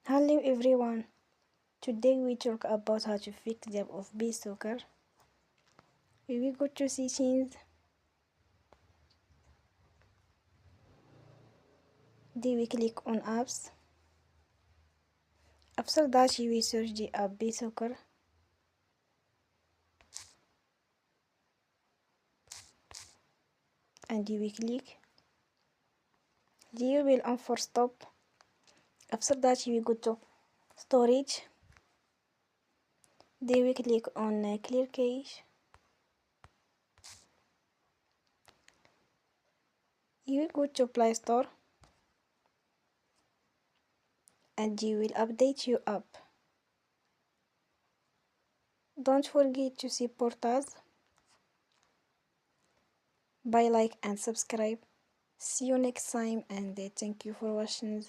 Hello everyone. Today we talk about how to fix the app of Besoccer. We will go to settings. Then we click on apps. After that you will search the app Besoccer. And you will click. Then you will unforce stop. After that you will go to storage. Then we click on clear cache. You will go to Play Store. And you will update your app. Don't forget to support us by like and subscribe. See you next time and thank you for watching.